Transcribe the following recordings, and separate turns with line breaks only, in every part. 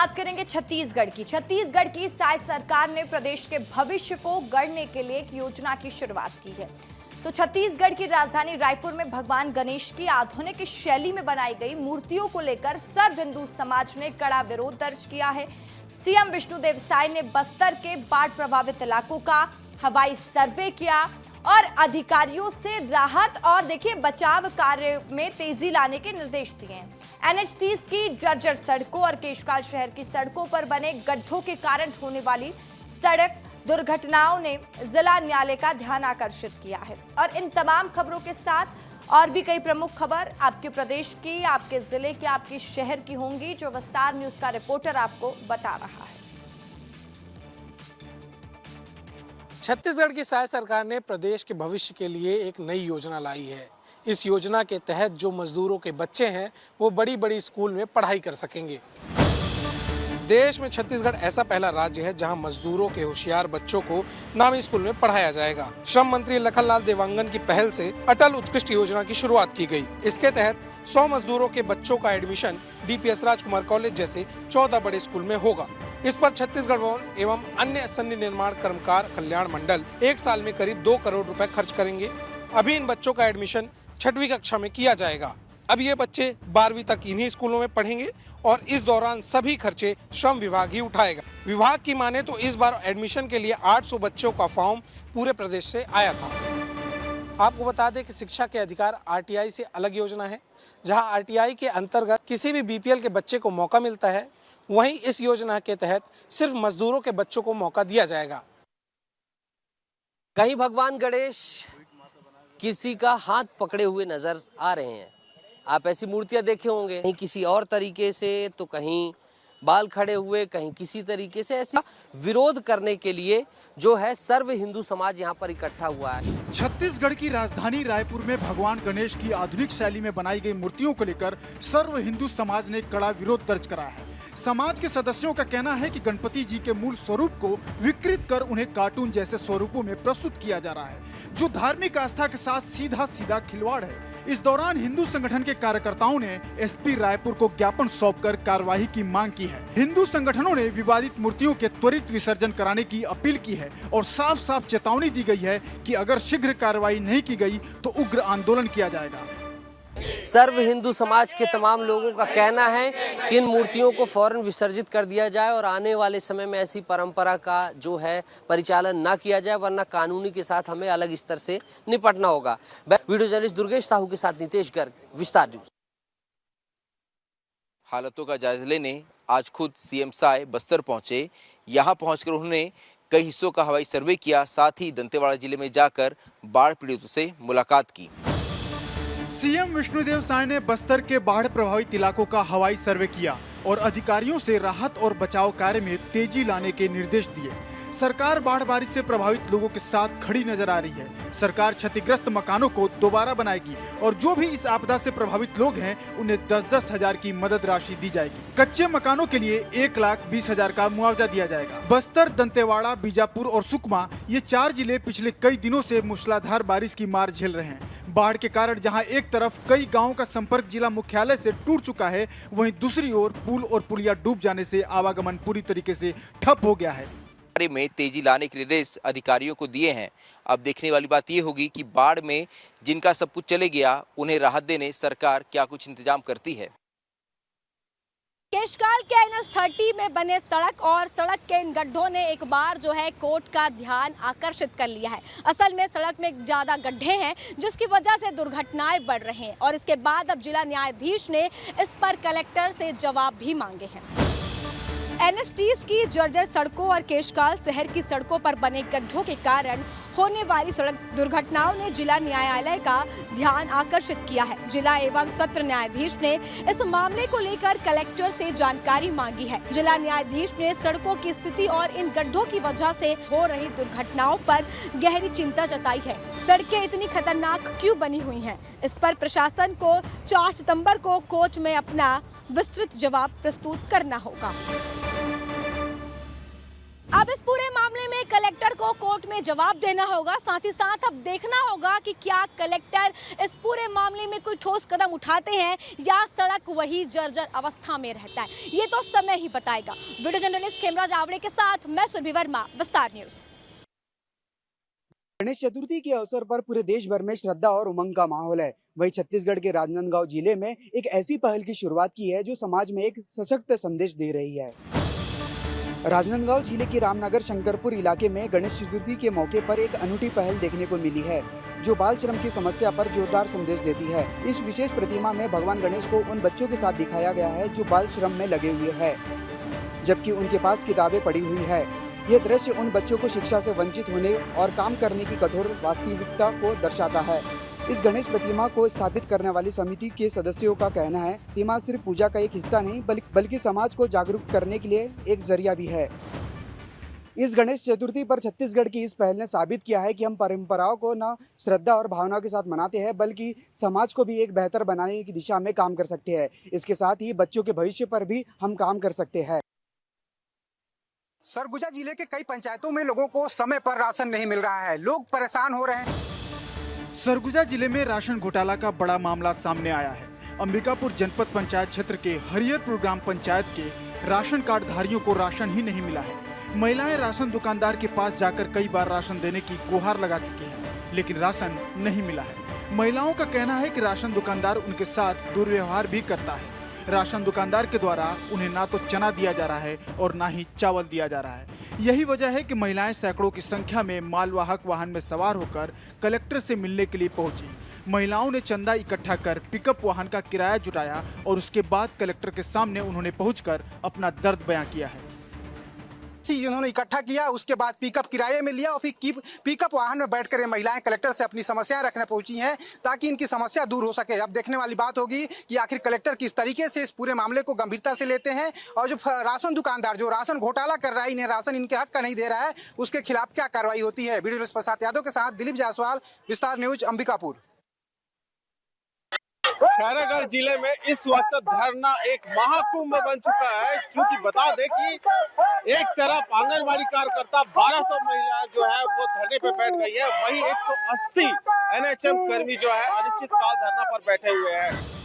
बात करेंगे छत्तीसगढ़ की। छत्तीसगढ़ की साय सरकार ने प्रदेश के भविष्य को गढ़ने के लिए एक योजना की शुरुआत की है। तो छत्तीसगढ़ की राजधानी रायपुर में भगवान गणेश की आधुनिक शैली में बनाई गई मूर्तियों को लेकर सर्व हिंदू समाज ने कड़ा विरोध दर्ज किया है। सीएम विष्णुदेव साय ने बस्तर के बाढ़ प्रभावित इलाकों का हवाई सर्वे किया और अधिकारियों से राहत और देखिए बचाव कार्य में तेजी लाने के निर्देश दिए हैं। NH 30 की जर्जर सड़कों और केशकाल शहर की सड़कों पर बने गड्ढों के कारण होने वाली सड़क दुर्घटनाओं ने जिला न्यायालय का ध्यान आकर्षित किया है। और इन तमाम खबरों के साथ और भी कई प्रमुख खबर आपके प्रदेश की, आपके जिले की, आपके शहर की होंगी, जो विस्तार न्यूज का रिपोर्टर आपको बता रहा है।
छत्तीसगढ़ की साय सरकार ने प्रदेश के भविष्य के लिए एक नई योजना लाई है। इस योजना के तहत जो मजदूरों के बच्चे हैं वो बड़ी बड़ी स्कूल में पढ़ाई कर सकेंगे। देश में छत्तीसगढ़ ऐसा पहला राज्य है जहां मजदूरों के होशियार बच्चों को नामी स्कूल में पढ़ाया जाएगा। श्रम मंत्री लखनलाल देवांगन की पहल से अटल उत्कृष्ट योजना की शुरुआत की गई। इसके तहत 100 मजदूरों के बच्चों का एडमिशन DPS राजकुमार कॉलेज जैसे 14 बड़े स्कूल में होगा। इस पर छत्तीसगढ़ भवन एवं अन्य सन्नी निर्माण कर्मकार कल्याण मंडल 1 साल में करीब 2 करोड़ रुपए खर्च करेंगे। अभी इन बच्चों का एडमिशन 6वीं कक्षा में किया जाएगा। अब ये बच्चे 12वीं तक इन्हीं स्कूलों में पढ़ेंगे और इस दौरान सभी खर्चे श्रम विभाग ही उठाएगा। विभाग की माने तो इस बार एडमिशन के लिए 800 बच्चों का फॉर्म पूरे प्रदेश से आया था। आपको बता दें कि शिक्षा के अधिकार RTI से अलग योजना है। जहां RTI के अंतर्गत किसी भी BPL के बच्चे को मौका मिलता है, वहीं इस योजना के तहत सिर्फ मजदूरों के बच्चों को मौका दिया जाएगा।
कहीं भगवान गणेश किसी का हाथ पकड़े हुए नजर आ रहे हैं। आप ऐसी मूर्तियां देखे होंगे, कहीं किसी और तरीके से, तो कहीं बाल खड़े हुए, कहीं किसी तरीके से। ऐसा विरोध करने के लिए जो है सर्व हिंदू समाज यहाँ पर इकट्ठा हुआ है।
छत्तीसगढ़ की राजधानी रायपुर में भगवान गणेश की आधुनिक शैली में बनाई गई मूर्तियों को लेकर सर्व हिंदू समाज ने कड़ा विरोध दर्ज करा है। समाज के सदस्यों का कहना है कि गणपति जी के मूल स्वरूप को विकृत कर उन्हें कार्टून जैसे स्वरूपों में प्रस्तुत किया जा रहा है, जो धार्मिक आस्था के साथ सीधा खिलवाड़ है। इस दौरान हिंदू संगठन के कार्यकर्ताओं ने SP रायपुर को ज्ञापन सौंपकर कार्रवाई की मांग की है। हिंदू संगठनों ने विवादित मूर्तियों के त्वरित विसर्जन कराने की अपील की है और साफ चेतावनी दी गई है कि अगर शीघ्र कार्रवाई नहीं की गई तो उग्र आंदोलन किया जाएगा।
सर्व हिंदू समाज के तमाम लोगों का कहना है कि इन मूर्तियों को फौरन विसर्जित कर दिया जाए और आने वाले समय में ऐसी परंपरा का जो है परिचालन ना किया जाए, वरना कानूनी के साथ हमें अलग स्तर से निपटना होगा। वीडियो जर्नलिस्ट दुर्गेश साहू के साथ नितेश गर्ग, विस्तार न्यूज।
हालातों का जायजा लेने आज खुद CM साय बस्तर पहुंचे। यहां पहुंचकर उन्होंने कई हिस्सों का हवाई सर्वे किया, साथ ही दंतेवाड़ा जिले में जाकर बाढ़ पीड़ितों से मुलाकात की।
CM विष्णुदेव साय ने बस्तर के बाढ़ प्रभावित इलाकों का हवाई सर्वे किया और अधिकारियों से राहत और बचाव कार्य में तेजी लाने के निर्देश दिए। सरकार बाढ़ बारिश से प्रभावित लोगों के साथ खड़ी नजर आ रही है। सरकार क्षतिग्रस्त मकानों को दोबारा बनाएगी और जो भी इस आपदा से प्रभावित लोग हैं उन्हें 10-10 हजार की मदद राशि दी जाएगी। कच्चे मकानों के लिए 1,20,000 का मुआवजा दिया जाएगा। बस्तर, दंतेवाड़ा, बीजापुर और सुकमा, ये 4 जिले पिछले कई दिनों से मूसलाधार बारिश की मार झेल रहे हैं। बाढ़ के कारण जहां एक तरफ कई गांवों का संपर्क जिला मुख्यालय से टूट चुका है, वहीं दूसरी ओर पुल और पुलिया डूब जाने से आवागमन पूरी तरीके से ठप हो गया है।
कार्य में तेजी लाने के निर्देश अधिकारियों को दिए हैं। अब देखने वाली बात ये होगी कि बाढ़ में जिनका सब कुछ चले गया उन्हें राहत देने सरकार क्या कुछ इंतजाम करती है।
केशकाल के NH 30 में बने सड़क और सड़क के इन गड्ढों ने एक बार जो है कोर्ट का ध्यान आकर्षित कर लिया है। असल में सड़क में ज़्यादा गड्ढे हैं जिसकी वजह से दुर्घटनाएं बढ़ रही हैं और इसके बाद अब जिला न्यायाधीश ने इस पर कलेक्टर से जवाब भी मांगे हैं। NH 30 की जर्जर सड़कों और केशकाल शहर की सड़कों पर बने गड्ढों के कारण होने वाली सड़क दुर्घटनाओं ने जिला न्यायालय का ध्यान आकर्षित किया है। जिला एवं सत्र न्यायाधीश ने इस मामले को लेकर कलेक्टर से जानकारी मांगी है। जिला न्यायाधीश ने सड़कों की स्थिति और इन गड्ढों की वजह से हो रही दुर्घटनाओं पर गहरी चिंता जताई है। सड़कें इतनी खतरनाक क्यों बनी हुई हैं? इस पर प्रशासन को 4 सितंबर को कोर्ट में अपना विस्तृत जवाब प्रस्तुत करना होगा। अब इस पूरे मामले में कलेक्टर को कोर्ट में जवाब देना होगा। साथ ही साथ अब देखना होगा कि क्या कलेक्टर इस पूरे मामले में कोई ठोस कदम उठाते हैं या सड़क वही जर्जर अवस्था में रहता है, ये तो समय ही बताएगा। वीडियो जर्नलिस्ट खेमराज आवड़े के साथ मैं सुरभि वर्मा, विस्तार न्यूज।
गणेश चतुर्थी के अवसर पर पूरे देश भर में श्रद्धा और उमंग का माहौल है। वहीं छत्तीसगढ़ के राजनांदगांव जिले में एक ऐसी पहल की शुरुआत की है जो समाज में एक सशक्त संदेश दे रही है। राजनांदगांव जिले के रामनगर शंकरपुर इलाके में गणेश चतुर्थी के मौके पर एक अनूठी पहल देखने को मिली है जो बाल श्रम की समस्या पर जोरदार संदेश देती है। इस विशेष प्रतिमा में भगवान गणेश को उन बच्चों के साथ दिखाया गया है जो बाल श्रम में लगे हुए हैं, जबकि उनके पास किताबें पड़ी हुई है। यह दृश्य उन बच्चों को शिक्षा से वंचित होने और काम करने की कठोर वास्तविकता को दर्शाता है। इस गणेश प्रतिमा को स्थापित करने वाली समिति के सदस्यों का कहना है प्रतिमा सिर्फ पूजा का एक हिस्सा नहीं बल्कि समाज को जागरूक करने के लिए एक जरिया भी है। इस गणेश चतुर्थी पर छत्तीसगढ़ की इस पहल ने साबित किया है कि हम परंपराओं को न श्रद्धा और भावनाओं के साथ मनाते हैं बल्कि समाज को भी एक बेहतर बनाने की दिशा में काम कर सकते हैं। इसके साथ ही बच्चों के भविष्य पर भी हम काम कर सकते हैं। सरगुजा जिले के कई पंचायतों में लोगों को समय पर राशन नहीं मिल रहा है, लोग परेशान हो रहे हैं।
सरगुजा जिले में राशन घोटाला का बड़ा मामला सामने आया है। अंबिकापुर जनपद पंचायत क्षेत्र के हरिहरपुर ग्राम पंचायत के राशन कार्ड धारियों को राशन ही नहीं मिला है। महिलाएं राशन दुकानदार के पास जाकर कई बार राशन देने की गुहार लगा चुकी हैं, लेकिन राशन नहीं मिला है। महिलाओं का कहना है कि राशन दुकानदार उनके साथ दुर्व्यवहार भी करता है। राशन दुकानदार के द्वारा उन्हें ना तो चना दिया जा रहा है और ना ही चावल दिया जा रहा है। यही वजह है कि महिलाएं सैकड़ों की संख्या में मालवाहक वाहन में सवार होकर कलेक्टर से मिलने के लिए पहुंची। महिलाओं ने चंदा इकट्ठा कर पिकअप वाहन का किराया जुटाया और उसके बाद कलेक्टर के सामने उन्होंने पहुंचकर अपना दर्द बयां किया है।
उन्होंने इकट्ठा किया, उसके बाद पिकअप किराए में लिया और फिर पिकअप वाहन में बैठकर ये महिलाएं कलेक्टर से अपनी समस्याएं रखने पहुंची हैं ताकि इनकी समस्या दूर हो सके। अब देखने वाली बात होगी कि आखिर कलेक्टर किस तरीके से इस पूरे मामले को गंभीरता से लेते हैं और जो राशन दुकानदार जो राशन घोटाला कर रहा है, इन्हें राशन इनके हक का नहीं दे रहा है, उसके खिलाफ क्या कार्रवाई होती है। वीडियो जर्नलिस्ट प्रसाद यादव के साथ दिलीप जायसवाल, विस्तार न्यूज, अंबिकापुर।
खैरागढ़ जिले में इस वक्त धरना एक महाकुंभ बन चुका है। चूंकि बता दें कि एक तरफ आंगनबाड़ी कार्यकर्ता 1200 महिलाएं जो है वो धरने पे बैठ गई है, वहीं 180 एनएचएम कर्मी जो है अनिश्चितकाल धरना पर बैठे हुए हैं।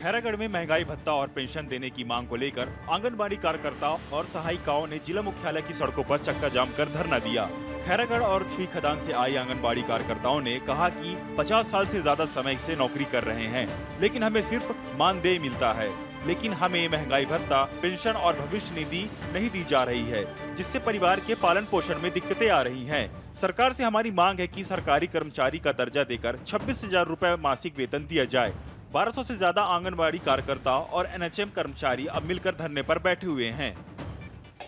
खैरागढ़ में महंगाई भत्ता और पेंशन देने की मांग को लेकर आंगनबाड़ी कार्यकर्ताओं और सहायिकाओं ने जिला मुख्यालय की सड़कों पर चक्का जाम कर धरना दिया। खैरागढ़ और छुई खदान से आई आंगनबाड़ी कार्यकर्ताओं ने कहा कि 50 साल से ज्यादा समय से नौकरी कर रहे हैं, लेकिन हमें सिर्फ मानदेय मिलता है, लेकिन हमें महंगाई भत्ता, पेंशन और भविष्य निधि नहीं दी जा रही है, जिससे परिवार के पालन पोषण में दिक्कतें आ रही हैं। सरकार से हमारी मांग है कि सरकारी कर्मचारी का दर्जा देकर 26,000 रुपए मासिक वेतन दिया जाए। 1200 से ज्यादा आंगनबाड़ी कार्यकर्ता और एनएचएम कर्मचारी अब मिलकर धरने पर बैठे हुए हैं।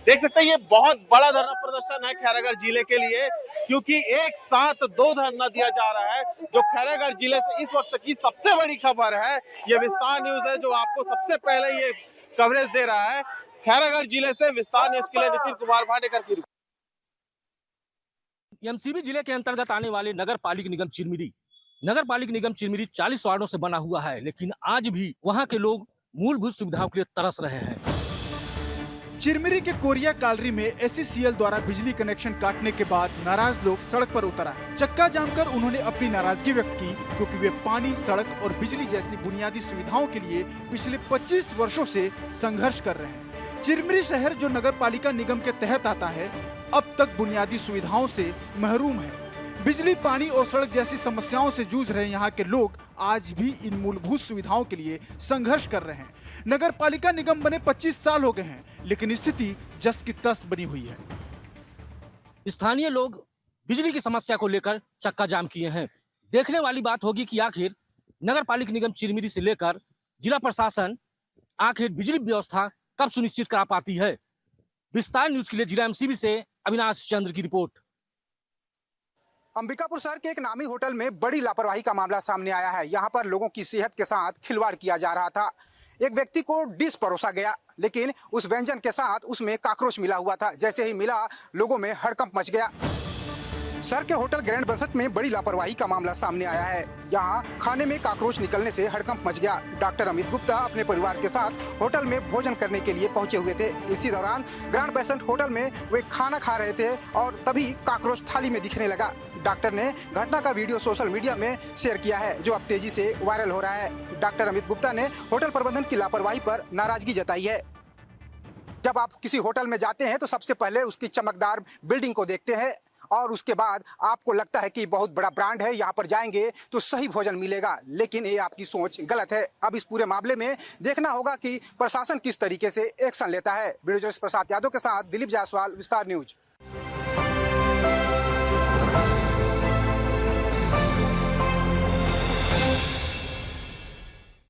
देख सकते हैं ये बहुत बड़ा धरना प्रदर्शन है खैरागढ़ जिले के लिए, क्योंकि एक साथ 2 धरना दिया जा रहा है। जो खैरागढ़ जिले से इस वक्त की सबसे बड़ी खबर है, ये विस्तार न्यूज है जो आपको सबसे पहले ये कवरेज दे रहा है। खैरागढ़ जिले से विस्तार न्यूज के लिए नितिन कुमार भाटेकर की रिपोर्ट।
एमसीबी जिले के अंतर्गत आने वाले नगर पालिक निगम चिरमिरी 40 वार्डों से बना हुआ है, लेकिन आज भी वहां के लोग मूलभूत सुविधाओं के लिए तरस रहे हैं।
चिरमिरी के कोरिया कालरी में एससीसीएल द्वारा बिजली कनेक्शन काटने के बाद नाराज लोग सड़क पर उतर आए। चक्का जाम कर उन्होंने अपनी नाराजगी व्यक्त की, क्योंकि वे पानी, सड़क और बिजली जैसी बुनियादी सुविधाओं के लिए पिछले 25 वर्षों से संघर्ष कर रहे हैं। चिरमिरी शहर जो नगर पालिका निगम के तहत आता है, अब तक बुनियादी सुविधाओं से महरूम है। बिजली, पानी और सड़क जैसी समस्याओं से जूझ रहे यहाँ के लोग आज भी इन मूलभूत सुविधाओं के लिए संघर्ष कर रहे हैं। नगर पालिका निगम बने 25 साल हो गए हैं, लेकिन स्थिति जस की तस बनी हुई है।
स्थानीय लोग बिजली की समस्या को लेकर चक्का जाम किए हैं। देखने वाली बात होगी कि आखिर नगर पालिका निगम चिरमिरी से लेकर जिला प्रशासन आखिर बिजली व्यवस्था कब सुनिश्चित करा पाती है। विस्तार न्यूज के लिए जिला एमसीबी से अविनाश चंद्र की रिपोर्ट।
अंबिकापुर शहर के एक नामी होटल में बड़ी लापरवाही का मामला सामने आया है। यहाँ पर लोगों की सेहत के साथ खिलवाड़ किया जा रहा था। एक व्यक्ति को डिश परोसा गया, लेकिन उस व्यंजन के साथ उसमें कॉकरोच मिला हुआ था। जैसे ही मिला, लोगों में हड़कंप मच गया। सर के होटल ग्रैंड बसंत में बड़ी लापरवाही का मामला सामने आया है। यहाँ खाने में कॉकरोच निकलने से हड़कंप मच गया। डॉक्टर अमित गुप्ता अपने परिवार के साथ होटल में भोजन करने के लिए पहुंचे हुए थे। इसी दौरान ग्रैंड बसंत होटल में वे खाना खा रहे थे और तभी कॉकरोच थाली में दिखने लगा। डॉक्टर ने घटना का वीडियो सोशल मीडिया में शेयर किया है, जो अब तेजी से वायरल हो रहा है। डॉक्टर अमित गुप्ता ने होटल प्रबंधन की लापरवाही पर नाराजगी जताई है। जब आप किसी होटल में जाते हैं तो सबसे पहले उसकी चमकदार बिल्डिंग को देखते हैं और उसके बाद आपको लगता है कि बहुत बड़ा ब्रांड है, यहाँ पर जाएंगे तो सही भोजन मिलेगा, लेकिन ये आपकी सोच गलत है। अब इस पूरे मामले में देखना होगा कि प्रशासन किस तरीके से एक्शन लेता है। वीडियो जर्नलिस्ट प्रसाद यादव के साथ दिलीप जायसवाल, विस्तार न्यूज।